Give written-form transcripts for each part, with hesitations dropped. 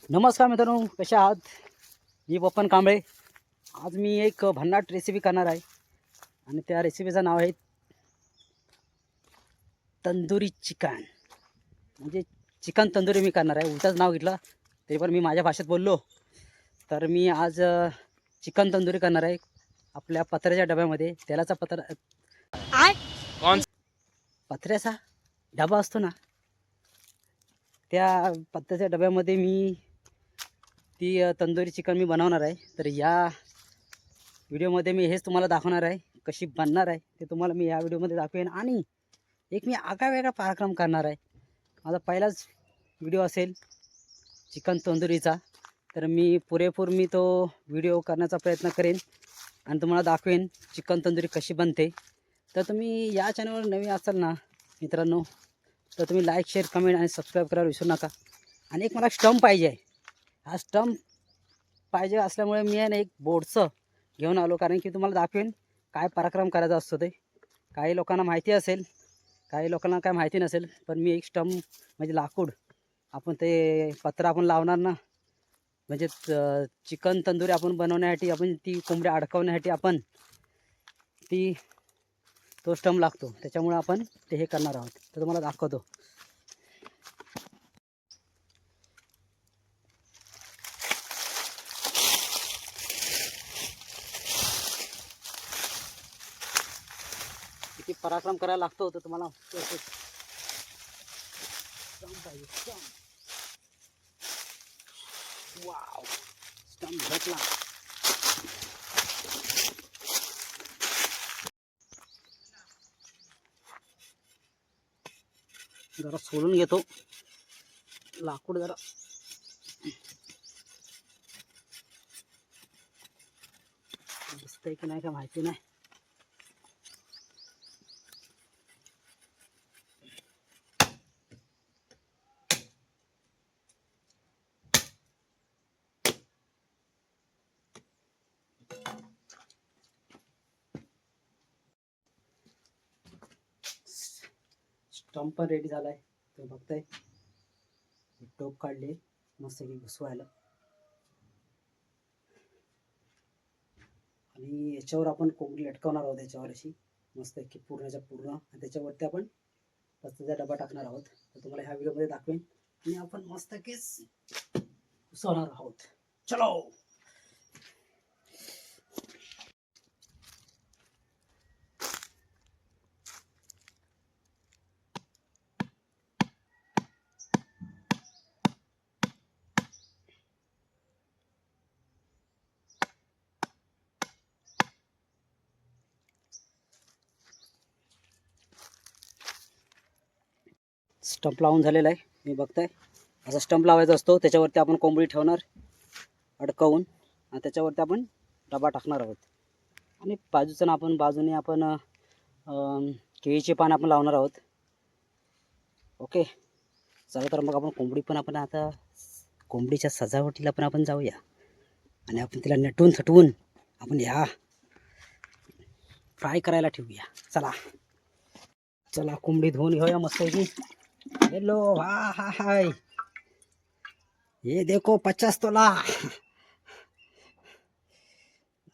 नमस्कार मित्रांनो, कसे आहात? मी बप्पन कांबळे. आज मी एक भन्नाट रेसिपी करणार आहे आणि त्या रेसिपीचं नाव आहे तंदुरी चिकन. म्हणजे चिकन तंदुरी मी करणार आहे. उलटंच नाव घेतलं तरी पण मी माझ्या भाषेत बोललो. तर मी आज चिकन तंदुरी करणार आहे आपल्या पत्र्याच्या डब्यामध्ये. तेलाचा पत्र्याचा डबा असतो ना, त्या पत्र्याच्या डब्यामध्ये मी ती तंदुरी चिकन मी बनवणार आहे. तर या व्हिडिओमध्ये मी हेच तुम्हाला दाखवणार आहे, कशी बनणार आहे ते तुम्हाला मी या व्हिडिओमध्ये दाखवेन. आणि एक मी आगळावेगळा पराक्रम करणार आहे. माझा पहिलाच व्हिडिओ असेल चिकन तंदुरीचा, तर मी पुरेपूर तो व्हिडिओ करण्याचा प्रयत्न करेन आणि तुम्हाला दाखवेन चिकन तंदुरी कशी बनते. तर तुम्ही या चॅनलवर नवीन असाल ना मित्रांनो, तर तुम्ही लाईक, शेअर, कमेंट आणि सबस्क्राईब करायला विसरू नका. आणि एक मला स्टंप पाहिजे आहे. हा स्टंप पाहिजे असल्यामुळे मी एक बोर्डचं घेऊन आलो, कारण की तुम्हाला दाखवेन काय पराक्रम करायचा असतो ते. काही लोकांना माहिती असेल, काही लोकांना काय माहिती नसेल, पण मी एक स्टंप म्हणजे लाकूड, आपण ते पत्र आपण लावणार ना, म्हणजे चिकन तंदुरी आपण बनवण्यासाठी, आपण ती कोंबडी अडकवण्यासाठी आपण तो स्टंप लागतो. त्याच्यामुळे आपण ते हे करणार आहोत. तर तुम्हाला दाखवतो. किती पराक्रम करायला लागतो तर तुम्हाला स्टंप पाहिजे. वाव, स्टंप भेटला. जरा सोलून घेतो लाकूड, जरा दिसतंय की नाही का माहिती नाही. स्टंप पण रेडी झालाय. तो बघताय, टोप काढले मस्त की घुसवायला. आणि याच्यावर आपण कोंबडी लटकवणार आहोत, याच्यावर अशी मस्त की पूर्णच्या पूर्ण. आणि त्याच्यावरती आपण पत्त्याचा डबा टाकणार आहोत. तर तुम्हाला ह्या व्हिडिओमध्ये दाखवेन. आणि आपण मस्त कीच घुसवणार आहोत. चलो. स्टंप लावून झालेला आहे, मी बघताय. असा स्टंप लावायचा असतो. त्याच्यावरती आपण कोंबडी ठेवणार अडकवून, आणि त्याच्यावरती आपण डबा टाकणार आहोत. आणि बाजूने आपण केळीचे पान आपण लावणार आहोत. ओके, चला तर मग आपण आता कोंबडीच्या सजावटीला पण आपण जाऊया. आणि आपण तिला नटवून थटवून आपण फ्राय करायला ठेवूया. चला कोंबडी धुवून घेऊया मस्त की. हेलो, हाय, ये देखो 50 तोला.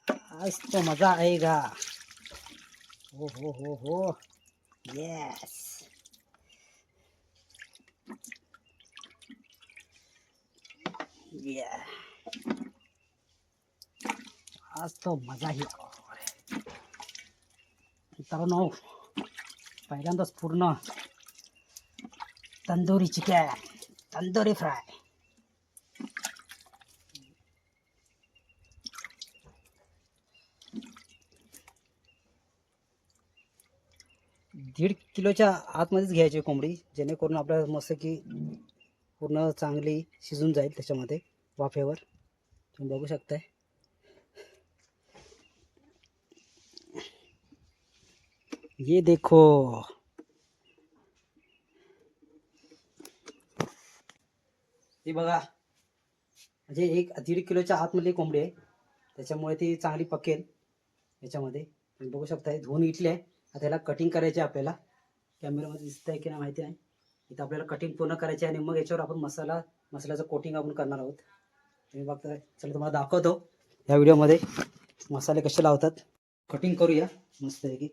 आज तो मजा आएगा. हो, यस. आज तो मजा ही मित्रांनो. पहिल्यांदाच पूर्ण तंदुरी चिकन, तंदुरी फ्राय. 1.5 किलोच्या आतमध्येच घ्यायची कोंबडी, जेणेकरून आपल्याला मस्त की पूर्ण चांगली शिजून जाईल त्याच्यामध्ये वाफेवर. तुम्ही बघू शकताय. ये देखो, ती बघा, म्हणजे 1.5 किलोच्या आतमधली कोंबडी आहे, त्याच्यामुळे ती चांगली पकेल याच्यामध्ये. तुम्ही बघू शकताय, धुवून इटली आहे. आता त्याला कटिंग करायची आपल्याला. कॅमेरामध्ये दिसत आहे की नाही माहिती नाही. इथं आपल्याला कटिंग पूर्ण करायची आहे. आणि मग याच्यावर आपण मसाला मसाल्याचं कोटिंग आपण करणार आहोत. तुम्ही बघताय, चला तुम्हाला दाखवतो या व्हिडिओमध्ये मसाले कसे लावतात. कटिंग करूया मस्त आहे की.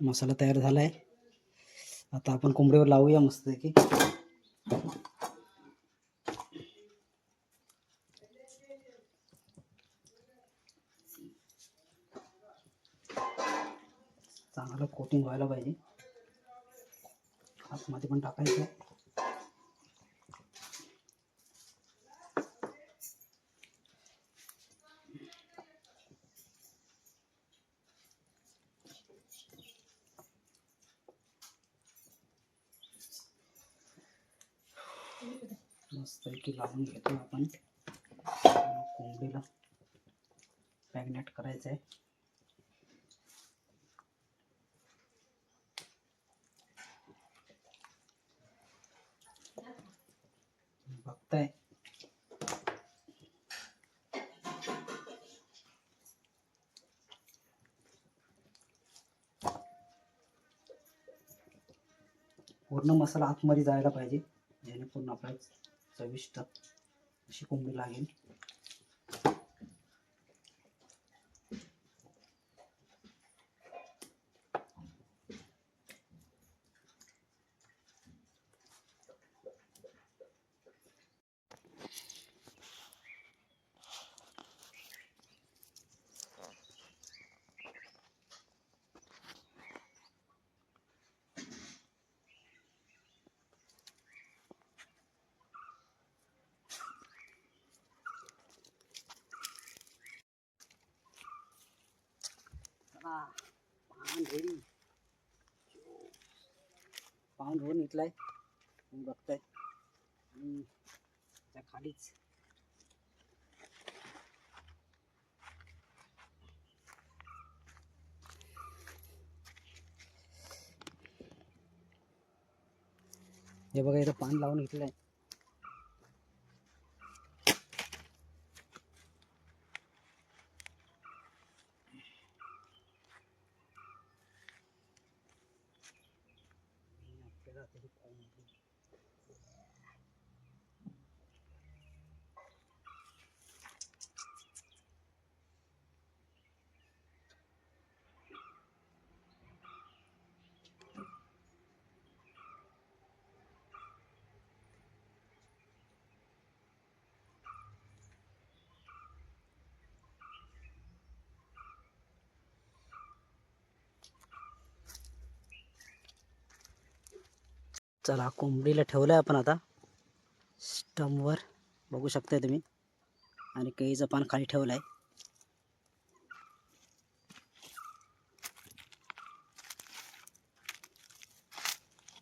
मसाला तयार झाला आहे. आता आपण कोंबडीवर लावूया मस्त आहे की. चांगलं कोटिंग व्हायला पाहिजे. आतमध्ये पण टाकायचं. मस्त की लावून घेतो आपण. कोंबडीला मॅग्नेट करायचं आहे. बघताय पूर्ण मसाला आतमध्ये जायला पाहिजे, जेणेकरून आपल्याला चविष्ट अशी कोंबडी लागेल. पान रेडी, पान धुवून घेतलाय तुम्ही बघताय. आणि त्या खालीच हे बघा, इथं पान लावून घेतलंय. चला कोंबडीला ठेवलं आहे आपण आता स्टमवर, बघू शकताय तुम्ही. आणि केळीचं पान खाली ठेवलं आहे.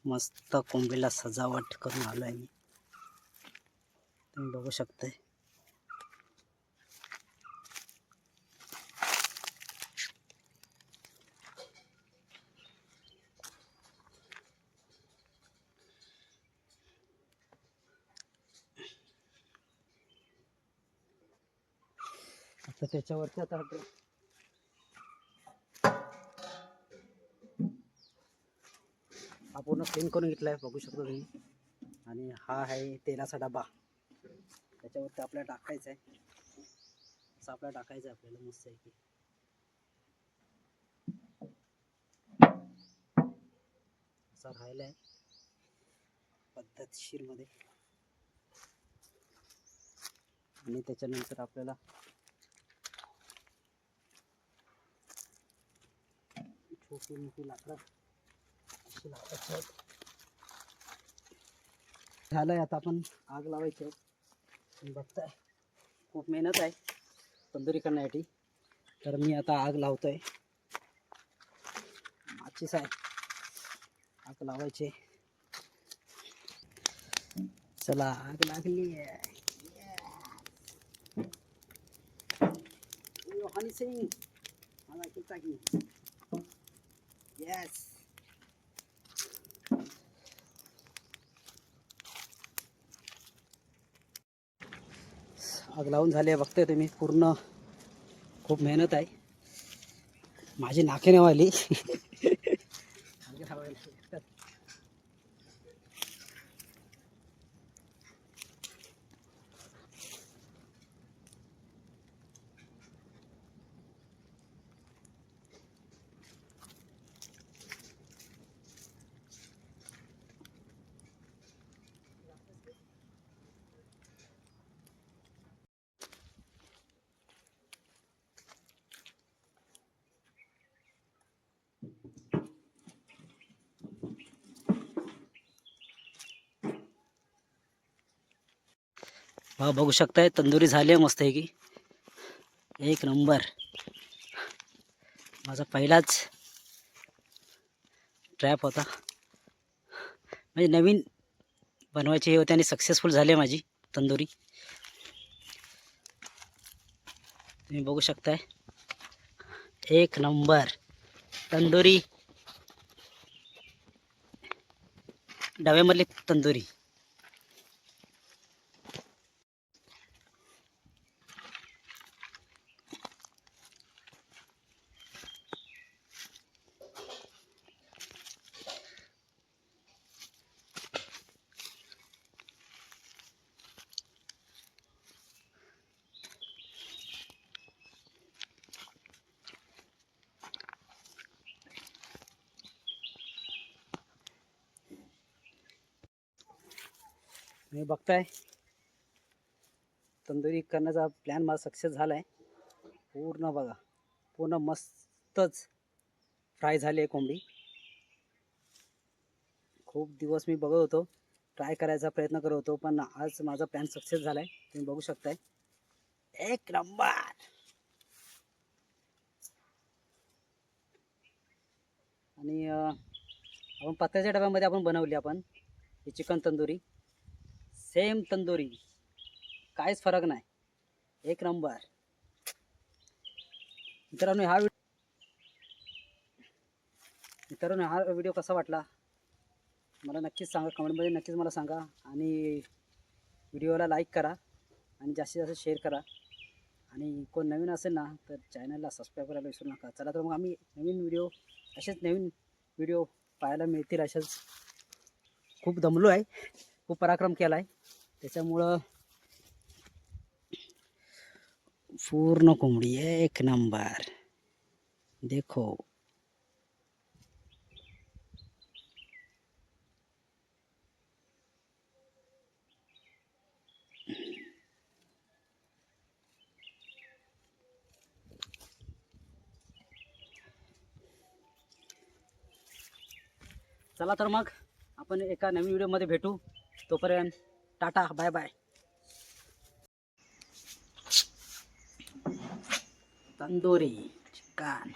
मस्त कोंबडीला सजावट करून आलो आहे मी, तुम्ही बघू शकताय. आता त्याच्यावरती आता हा पूर्ण क्लीन करून घेतला आहे, बघू शकता तुम्ही. आणि हा आहे तेलाचा डबा, त्याच्यावरती आपल्याला टाकायचं आहे. असं आपल्याला टाकायचं आहे आपल्याला मस्त आहे की. असा राहिला आहे पद्धतशीर मध्ये. आणि त्याच्यानंतर आपल्याला छोटी मोठी लाकडं अशी लावायची आहेत. झालंय आता आपण आग लावायची आहे. तुम्ही बघताय खूप मेहनत आहे तंदुरी करण्यासाठी. तर मी आता आग लावतोय, माचीस आहे, आग लावायची. चला आग लागली आहे. हनी सिंग मला किती टाकी. येस, आग लावून झाली आहे, बघताय तुम्ही. पूर्ण खूप मेहनत आहे, माझी नाके नाही वाली. हा बघू शकताय तंदुरी झाली आहे मस्त आहे की, एक नंबर. माझा पहिलाच ट्रॅप होता, म्हणजे नवीन बनवायची हे होते आणि सक्सेसफुल झाली आहे माझी तंदुरी. तुम्ही बघू शकताय एक नंबर तंदुरी, डब्यामधली तंदुरी. तुम्ही बघताय तंदुरी करण्याचा प्लॅन माझा सक्सेस झाला आहे पूर्ण. बघा पूर्ण मस्तच फ्राय झाली आहे कोंबडी. खूप दिवस मी बघत होतो, ट्राय करायचा प्रयत्न करत होतो, पण आज माझा प्लॅन सक्सेस झाला आहे. तुम्ही बघू शकताय एक नंबर. आणि आपण पत्त्याच्या डब्यामध्ये आपण बनवली आपण ही चिकन तंदुरी, सेम तंदुरी, काहीच फरक नाही, एक नंबर. मित्रांनो हा व्हिडिओ कसा वाटला मला नक्कीच सांगा, कमेंटमध्ये नक्कीच मला सांगा. आणि व्हिडिओला लाईक करा आणि जास्तीत जास्त शेअर करा. आणि कोण नवीन असेल ना तर चॅनलला सबस्क्राईब करायला विसरू नका. चला तर मग आम्ही नवीन व्हिडिओ, असेच नवीन व्हिडिओ पाहायला मिळतील. अशाच खूप दमलो आहे, खूप पराक्रम केला आहे, त्याच्यामुळं पूर्ण कोंबडी एक नंबर. देखो चला तर मग आपण एका नवीन व्हिडिओमध्ये भेटू. तोपर्यंत tata, bye bye. Tandoori chicken.